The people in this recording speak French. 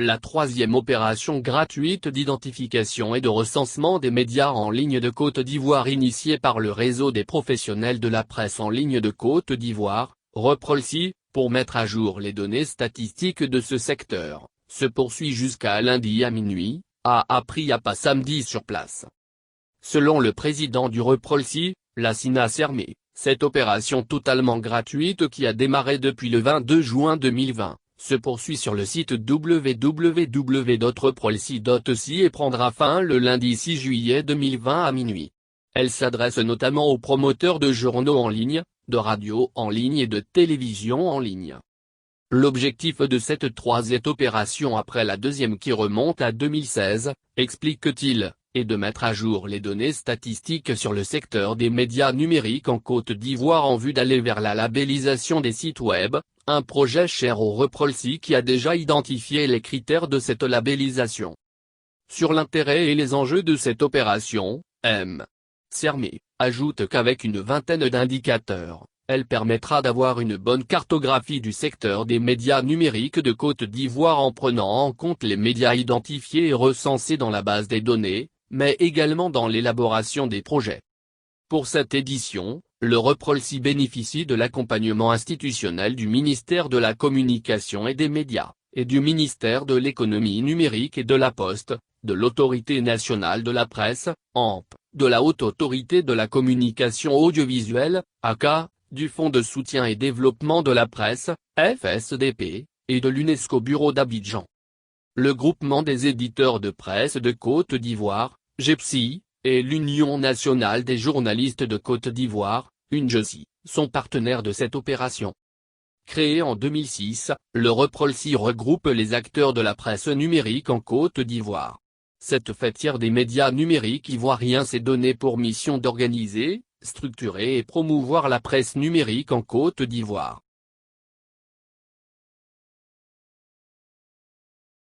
la troisième opération gratuite d'identification et de recensement des médias en ligne de Côte d'Ivoire initiée par le réseau des professionnels de la presse en ligne de Côte d'Ivoire, REPROLSI, pour mettre à jour les données statistiques de ce secteur, se poursuit jusqu'à lundi à minuit, a appris APA samedi sur place. Selon le président du REPROLSI, Lassina Sermé, cette opération totalement gratuite qui a démarré depuis le 22 juin 2020, se poursuit sur le site www.reprolsi.ci et prendra fin le lundi 6 juillet 2020 à minuit. Elle s'adresse notamment aux promoteurs de journaux en ligne, de radio en ligne et de télévision en ligne. L'objectif de cette troisième opération après la deuxième qui remonte à 2016, explique-t-il, est de mettre à jour les données statistiques sur le secteur des médias numériques en Côte d'Ivoire en vue d'aller vers la labellisation des sites web, un projet cher au REPROLSI qui a déjà identifié les critères de cette labellisation. Sur l'intérêt et les enjeux de cette opération, M. Sermé ajoute qu'avec une vingtaine d'indicateurs, elle permettra d'avoir une bonne cartographie du secteur des médias numériques de Côte d'Ivoire en prenant en compte les médias identifiés et recensés dans la base des données, mais également dans l'élaboration des projets. Pour cette édition, le REPROLSI bénéficie de l'accompagnement institutionnel du ministère de la Communication et des Médias, et du ministère de l'Économie numérique et de la Poste, de l'Autorité nationale de la presse, ANP, de la Haute Autorité de la Communication audiovisuelle, AK, du Fonds de soutien et développement de la presse, FSDP, et de l'UNESCO Bureau d'Abidjan. Le groupement des éditeurs de presse de Côte d'Ivoire, GEPSI, et l'Union nationale des journalistes de Côte d'Ivoire, UNJOSI, sont partenaires de cette opération. Créé en 2006, le REPROLSI regroupe les acteurs de la presse numérique en Côte d'Ivoire. Cette fêtière des médias numériques ivoiriens s'est donnée pour mission d'organiser, structurer et promouvoir la presse numérique en Côte d'Ivoire.